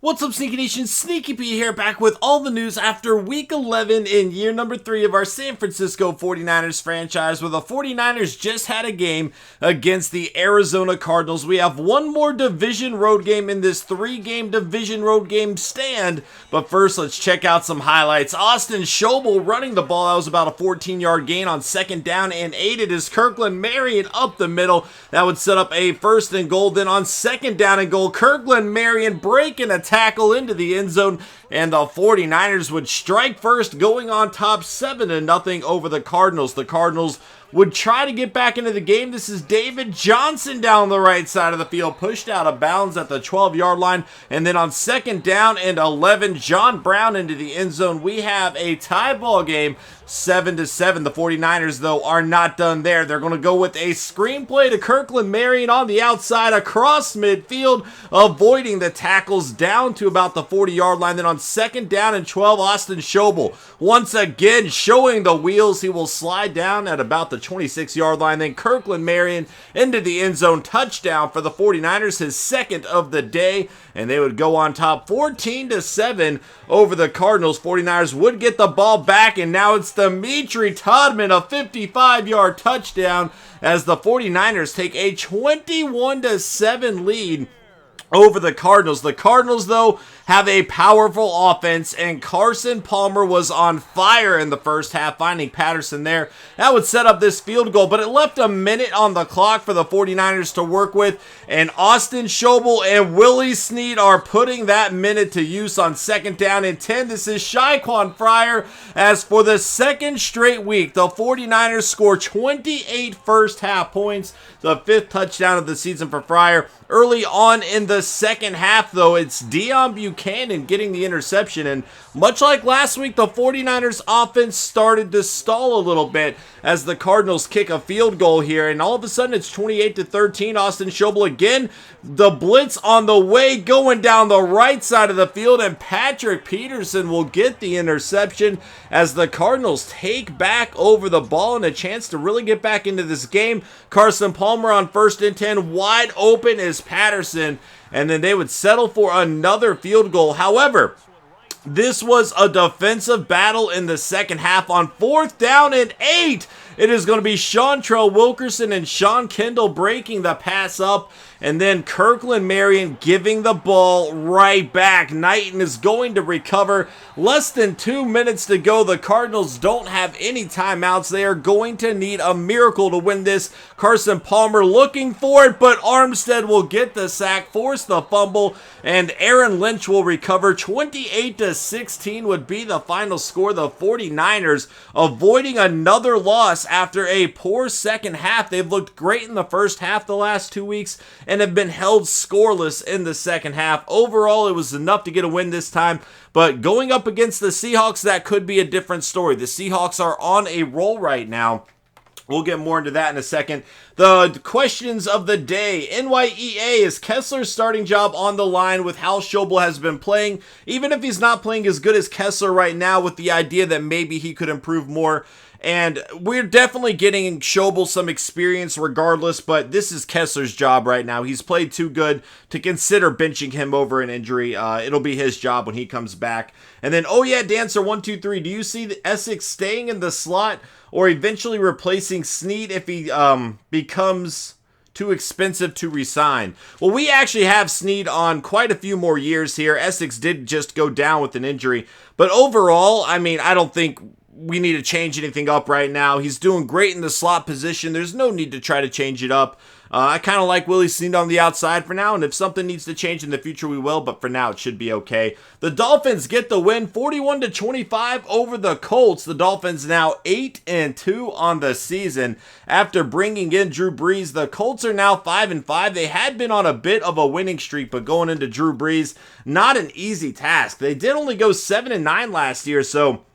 What's up, SnEaKyNation? SnEaKy-P here, back with all the news after Week 11 in year number 3 of our San Francisco 49ers franchise, where the 49ers just had a game against the Arizona Cardinals. We have one more division road game in this 3-game division road game stand, but first let's check out some highlights. Austin Schobel running the ball. That was about a 14-yard gain on 2nd down and 8. It is Kirkland Marion up the middle. That would set up a 1st and goal. Then on 2nd down and goal, Kirkland Marion breaking a tackle into the end zone, and the 49ers would strike first, going on top 7-0 over the Cardinals. The Cardinals would try to get back into the game. This is David Johnson down the right side of the field, pushed out of bounds at the 12-yard line, and then on 2nd down and 11, John Brown into the end zone. We have a tie ball game, 7-7. The 49ers, though, are not done there. They're going to go with a screenplay to Kirkland Marion on the outside across midfield, avoiding the tackles down to about the 40-yard line. Then on 2nd down and 12, Austin Schobel once again showing the wheels. He will slide down at about the 26-yard line. Then Kirkland Marion into the end zone, touchdown for the 49ers, his 2nd of the day, and they would go on top 14-7 over the Cardinals. 49ers would get the ball back, and now it's Dimitri Todman, a 55-yard touchdown, as the 49ers take a 21-7 lead over the Cardinals. The Cardinals, though, have a powerful offense, and Carson Palmer was on fire in the first half, finding Patterson there. That would set up this field goal, but it left a minute on the clock for the 49ers to work with, and Austin Schobel and Willie Snead are putting that minute to use on 2nd down and 10. This is Shaquan Fryer, as for the 2nd straight week, the 49ers score 28 first half points, the 5th touchdown of the season for Fryer. Early on in the 2nd half, though, it's Deion Buchanan getting the interception, and much like last week, the 49ers offense started to stall a little bit as the Cardinals kick a field goal here, and all of a sudden it's 28-13. Austin Schobel again, the blitz on the way, going down the right side of the field, and Patrick Peterson will get the interception as the Cardinals take back over the ball and a chance to really get back into this game. Carson Palmer on 1st and 10, wide open is Patterson, and then they would settle for another field goal. However, this was a defensive battle in the 2nd half. On 4th down and 8, it is going to be Seantrell Wilkerson and Sean Kendall breaking the pass up, and then Kirkland Marion giving the ball right back. Knighton is going to recover. Less than 2 minutes to go. The Cardinals don't have any timeouts. They are going to need a miracle to win this. Carson Palmer looking for it, but Armstead will get the sack, force the fumble, and Aaron Lynch will recover. 28-16 would be the final score. The 49ers avoiding another loss after a poor 2nd half. They've looked great in the first half the last 2 weeks and have been held scoreless in the 2nd half. Overall, it was enough to get a win this time, but going up against the Seahawks, that could be a different story. The Seahawks are on a roll right now. We'll get more into that in a second. The questions of the day. NYEA, is Kessler's starting job on the line with how Schobel has been playing? Even if he's not playing as good as Kessler right now, with the idea that maybe he could improve more. And we're definitely getting Schobel some experience regardless, but this is Kessler's job right now. He's played too good to consider benching him over an injury. It'll be his job when he comes back. And then, oh yeah, Dancer123, do you see the Essex staying in the slot or eventually replacing Snead if he becomes too expensive to resign? Well, we actually have Snead on quite a few more years here. Essex did just go down with an injury, but overall, I mean, I don't think we need to change anything up right now. He's doing great in the slot position. There's no need to try to change it up. I kind of like Willie Snead on the outside for now, and if something needs to change in the future, we will, but for now, it should be okay. The Dolphins get the win, 41-25 over the Colts. The Dolphins now 8-2 on the season. After bringing in Drew Brees, the Colts are now 5-5. They had been on a bit of a winning streak, but going into Drew Brees, not an easy task. They did only go 7-9 last year, so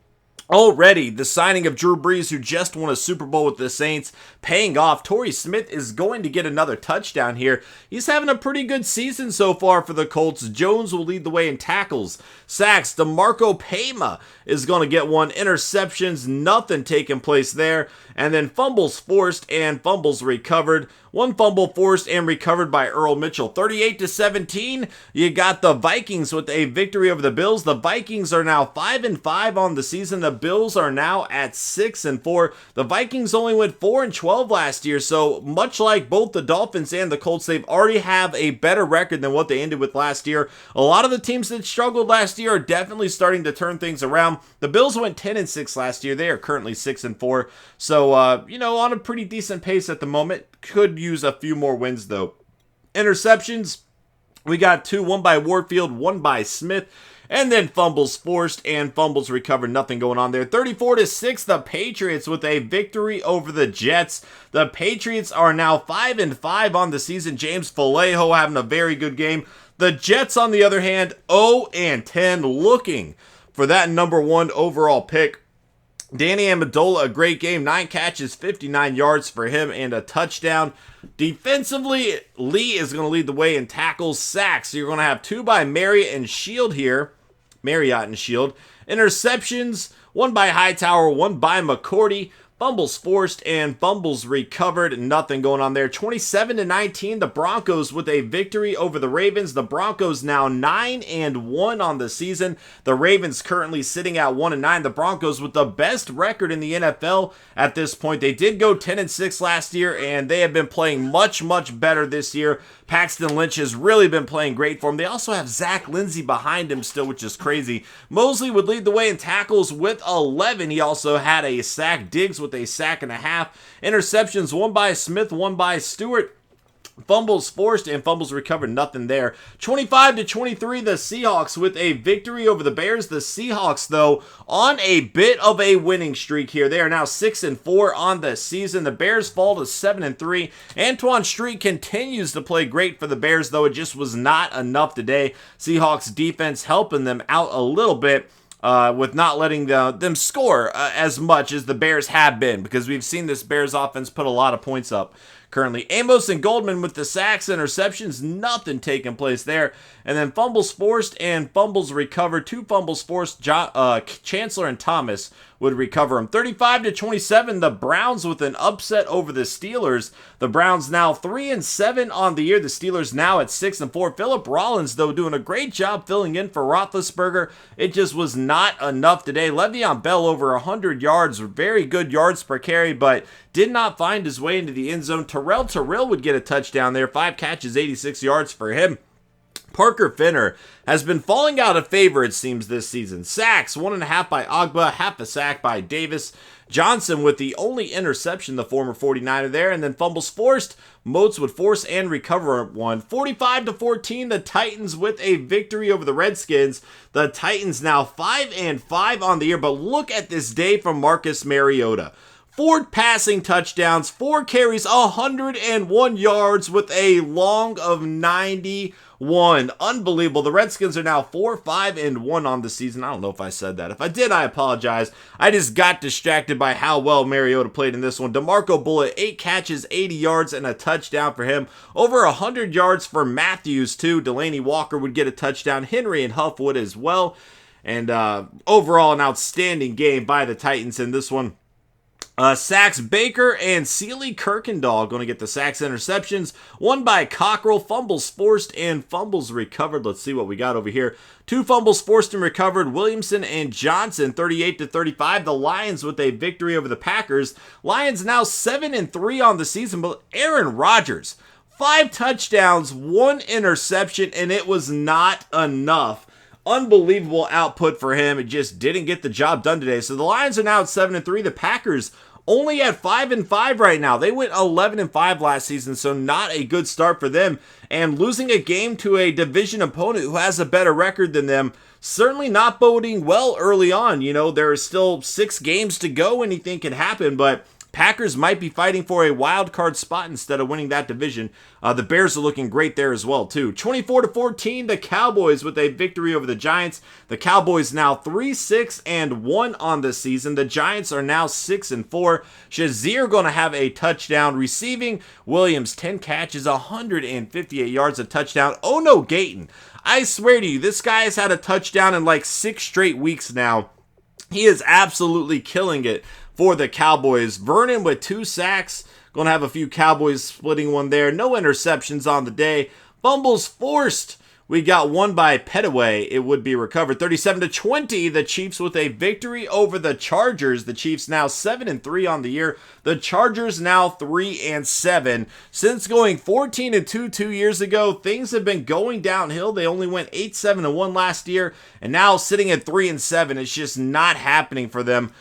already, the signing of Drew Brees, who just won a Super Bowl with the Saints, paying off. Torrey Smith is going to get another touchdown here. He's having a pretty good season so far for the Colts. Jones will lead the way in tackles. Sacks, DeMarco Pema is going to get one. Interceptions, nothing taking place there. And then fumbles forced and fumbles recovered. 1 fumble forced and recovered by Earl Mitchell. 38-17, you got the Vikings with a victory over the Bills. The Vikings are now 5-5 on the season. The Bills are now at 6-4. The Vikings only went 4-12 last year, so much like both the Dolphins and the Colts, they've already have a better record than what they ended with last year. A lot of the teams that struggled last year are definitely starting to turn things around. The Bills went 10-6 last year. They are currently 6-4. So, on a pretty decent pace at the moment. Could use a few more wins, though. Interceptions, we got 2, 1 by Warfield, 1 by Smith. And then fumbles forced and fumbles recovered. Nothing going on there. 34-6, the Patriots with a victory over the Jets. The Patriots are now 5-5 on the season. James Vallejo having a very good game. The Jets, on the other hand, 0-10, looking for that number 1 overall pick. Danny Amendola, a great game. 9 catches, 59 yards for him, and a touchdown. Defensively, Lee is going to lead the way in tackles, sacks. So you're going to have 2 by Marriott and Shield here. Marriott and Shield. Interceptions, 1 by Hightower, 1 by McCourty. Fumbles forced and fumbles recovered. Nothing going on there. 27-19, the Broncos with a victory over the Ravens. The Broncos now 9-1 on the season. The Ravens currently sitting at 1-9. The Broncos with the best record in the NFL at this point. They did go 10-6 last year, and they have been playing much, much better this year. Paxton Lynch has really been playing great for them. They also have Zach Lindsey behind him still, which is crazy. Mosley would lead the way in tackles with 11. He also had a sack. Diggs with a sack and a half. Interceptions, 1 by Smith, 1 by Stewart. Fumbles forced and fumbles recovered. Nothing there. 25-23, the Seahawks with a victory over the Bears. The Seahawks, though, on a bit of a winning streak here. They are now 6-4 on the season. The Bears fall to 7-3. Antoine Street continues to play great for the Bears, though it just was not enough today. Seahawks defense helping them out a little bit. With not letting them score as much as the Bears have been, because we've seen this Bears offense put a lot of points up currently. Amos and Goldman with the sacks, interceptions, nothing taking place there. And then fumbles forced and fumbles recovered. 2 fumbles forced. Chancellor and Thomas would recover them. 35-27, the Browns with an upset over the Steelers. The Browns now 3-7 on the year. The Steelers now at 6-4. Philip Rollins, though, doing a great job filling in for Roethlisberger. It just was not enough today. Le'Veon Bell over 100 yards, very good yards per carry, but did not find his way into the end zone. Terrell would get a touchdown there. 5 catches, 86 yards for him. Parker Finner has been falling out of favor, it seems, this season. Sacks, 1.5 by Ogba, half a sack by Davis. Johnson with the only interception, the former 49er there. And then fumbles forced. Moats would force and recover one. 45-14, the Titans with a victory over the Redskins. The Titans now 5-5 on the year, but look at this day from Marcus Mariota. 4 passing touchdowns, 4 carries, 101 yards with a long of 91. Unbelievable. The Redskins are now 4-5-1 on the season. I don't know if I said that. If I did, I apologize. I just got distracted by how well Mariota played in this one. DeMarco Bullock, 8 catches, 80 yards, and a touchdown for him. Over 100 yards for Matthews, too. Delaney Walker would get a touchdown. Henry and Huff would as well. And overall, an outstanding game by the Titans in this one. Sacks, Baker and Sealy Kirkendall going to get the sacks, interceptions. 1 by Cockrell, fumbles forced and fumbles recovered. Let's see what we got over here. 2 fumbles forced and recovered. Williamson and Johnson, 38-35. The Lions with a victory over the Packers. Lions now 7-3 on the season, but Aaron Rodgers, 5 touchdowns, 1 interception, and it was not enough. Unbelievable output for him. It just didn't get the job done today. So the Lions are now at 7-3. The Packers only at 5-5 right now. They went 11-5 last season, so not a good start for them. And losing a game to a division opponent who has a better record than them, certainly not boding well early on. You know, there are still 6 games to go. Anything can happen, but Packers might be fighting for a wild card spot instead of winning that division. The Bears are looking great there as well, too. 24-14, the Cowboys with a victory over the Giants. The Cowboys now 3-6-1 on the season. The Giants are now 6-4. Shazier going to have a touchdown receiving. Williams, 10 catches, 158 yards, a touchdown. Oh no, Gayton. I swear to you, this guy has had a touchdown in like 6 straight weeks now. He is absolutely killing it for the Cowboys. Vernon with 2 sacks. Going to have a few Cowboys splitting one there. No interceptions on the day. Fumbles forced. We got one by Petaway. It would be recovered. 37-20. The Chiefs with a victory over the Chargers. The Chiefs now 7-3 on the year. The Chargers now 3-7. Since going 14-2 2 years ago, things have been going downhill. They only went 8-7-1 last year, and now sitting at 3-7. It's just not happening for them.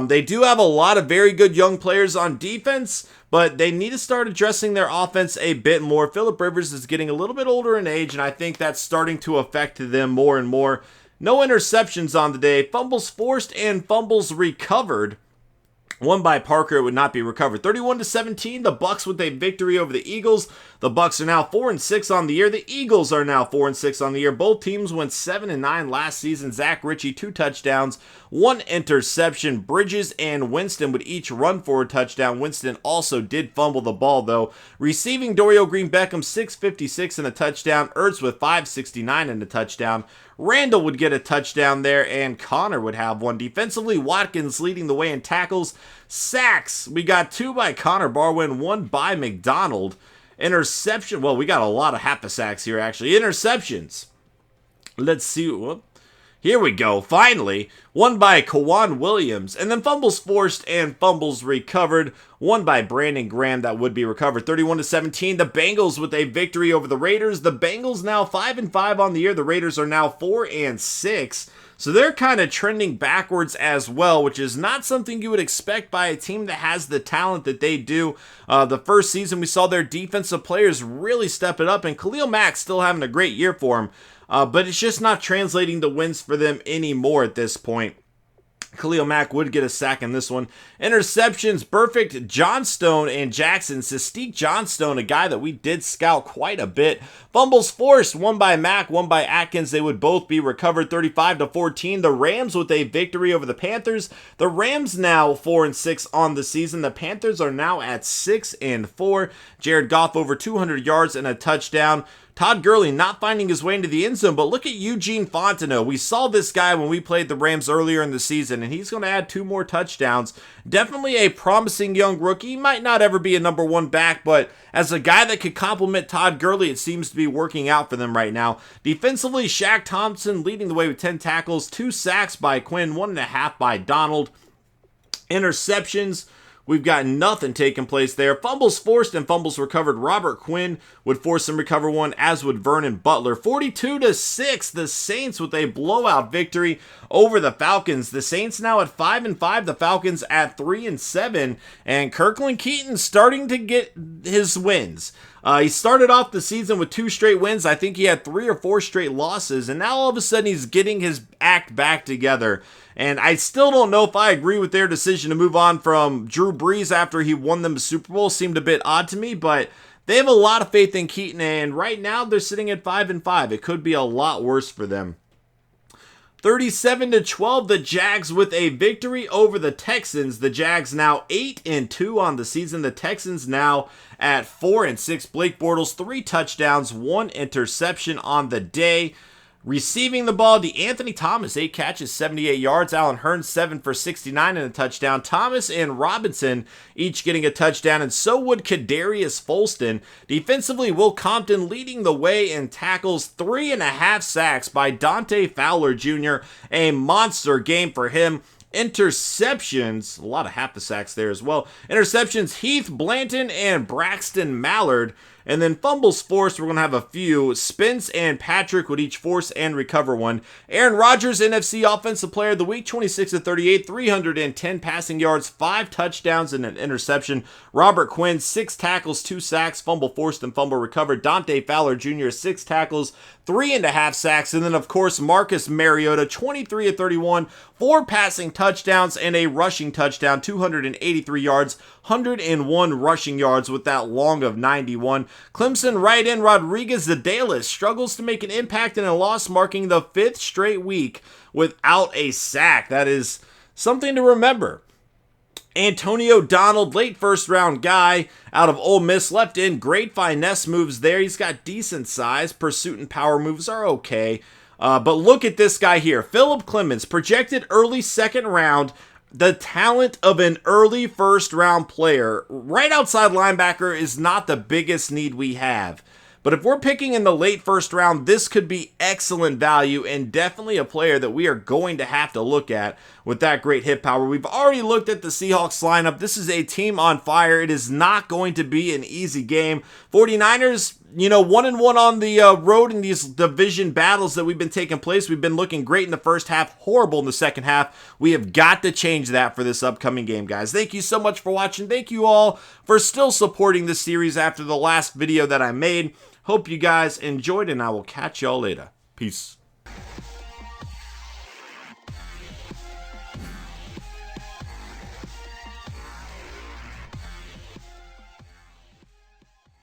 They do have a lot of very good young players on defense, but they need to start addressing their offense a bit more. Phillip Rivers is getting a little bit older in age, and I think that's starting to affect them more and more. No interceptions on the day. Fumbles forced and fumbles recovered. One by Parker, it would not be recovered. 31-17, the Bucs with a victory over the Eagles. The Bucs are now 4-6 on the year. The Eagles are now 4-6 on the year. Both teams went 7-9 last season. Zach Ritchie, 2 touchdowns, 1 interception. Bridges and Winston would each run for a touchdown. Winston also did fumble the ball, though. Receiving, Dorial Green-Beckham, 656 and a touchdown. Ertz with 569 and a touchdown. Randall would get a touchdown there, and Connor would have one. Defensively, Watkins leading the way in tackles. Sacks, we got 2 by Connor Barwin, 1 by McDonald. Interception, well, we got a lot of half-a-sacks here, actually. Interceptions. Let's see. Whoop. Here we go, finally. 1 by Kawan Williams, and then fumbles forced and fumbles recovered. 1 by Brandon Graham, that would be recovered. 31-17, the Bengals with a victory over the Raiders. The Bengals now 5-5 on the year. The Raiders are now 4-6. So they're kind of trending backwards as well, which is not something you would expect by a team that has the talent that they do. The first season, we saw their defensive players really step it up, and Khalil Mack still having a great year for him. But it's just not translating to wins for them anymore at this point. Khalil Mack would get a sack in this one. Interceptions, Perfect, Johnstone, and Jackson. Sestiq Johnstone, a guy that we did scout quite a bit. Fumbles forced, 1 by Mack, 1 by Atkins. They would both be recovered. 35-14. The Rams with a victory over the Panthers. The Rams now 4-6 on the season. The Panthers are now at 6-4. Jared Goff over 200 yards and a touchdown. Todd Gurley not finding his way into the end zone, but look at Eugene Fontenot. We saw this guy when we played the Rams earlier in the season, and he's going to add 2 more touchdowns. Definitely a promising young rookie. He might not ever be a number 1 back, but as a guy that could complement Todd Gurley, it seems to be working out for them right now. Defensively, Shaq Thompson leading the way with 10 tackles, 2 sacks by Quinn, 1.5 by Donald. Interceptions, we've got nothing taking place there. Fumbles forced and fumbles recovered. Robert Quinn would force and recover one, as would Vernon Butler. 42-6, the Saints with a blowout victory over the Falcons. The Saints now at 5-5, the Falcons at 3-7, and Kirkland Keaton starting to get his wins. He started off the season with 2 straight wins. I think he had 3 or 4 straight losses, and now all of a sudden he's getting his act back together. And I still don't know if I agree with their decision to move on from Drew Brees after he won them a Super Bowl. Seemed a bit odd to me, but they have a lot of faith in Keaton, and right now they're sitting at 5-5. It could be a lot worse for them. 37-12, the Jags with a victory over the Texans. The Jags now 8-2 on the season. The Texans now at 4-6. Blake Bortles, 3 touchdowns, 1 interception on the day. Receiving the ball, DeAnthony Thomas, 8 catches, 78 yards. Allen Hurns, 7 for 69 and a touchdown. Thomas and Robinson each getting a touchdown, and so would Kadarius Folston. Defensively, Will Compton leading the way in tackles, 3.5 sacks by Dante Fowler Jr. A monster game for him. Interceptions, a lot of half-a-sacks there as well. Interceptions, Heath Blanton and Braxton Mallard. And then fumbles forced, we're going to have a few. Spence and Patrick would each force and recover one. Aaron Rodgers, NFC Offensive Player of the Week, 26-38, 310 passing yards, 5 touchdowns and an interception. Robert Quinn, 6 tackles, 2 sacks, fumble forced and fumble recovered. Dante Fowler Jr., 6 tackles, 3.5 sacks. And then, of course, Marcus Mariota, 23-31, 4 passing touchdowns and a rushing touchdown, 283 yards, 101 rushing yards with that long of 91. Clemson right in Rodriguez Zedalis struggles to make an impact in a loss, marking the 5th straight week without a sack. That is something to remember. Antonio Donald, late first round guy out of Ole Miss, left in. Great finesse moves there. He's got decent size. Pursuit and power moves are okay. But look at this guy here. Philip Clemens, projected early 2nd round. the talent of an early first round player, right outside linebacker, is not the biggest need we have. But if we're picking in the late first round, this could be excellent value and definitely a player that we are going to have to look at with that great hit power. We've already looked at the Seahawks lineup. This is a team on fire. It is not going to be an easy game. 49ers, 1-1 on the road in these division battles that we've been taking place. We've been looking great in the first half, horrible in the second half. We have got to change that for this upcoming game, guys. Thank you so much for watching. Thank you all for still supporting this series after the last video that I made. Hope you guys enjoyed, and I will catch y'all later. Peace.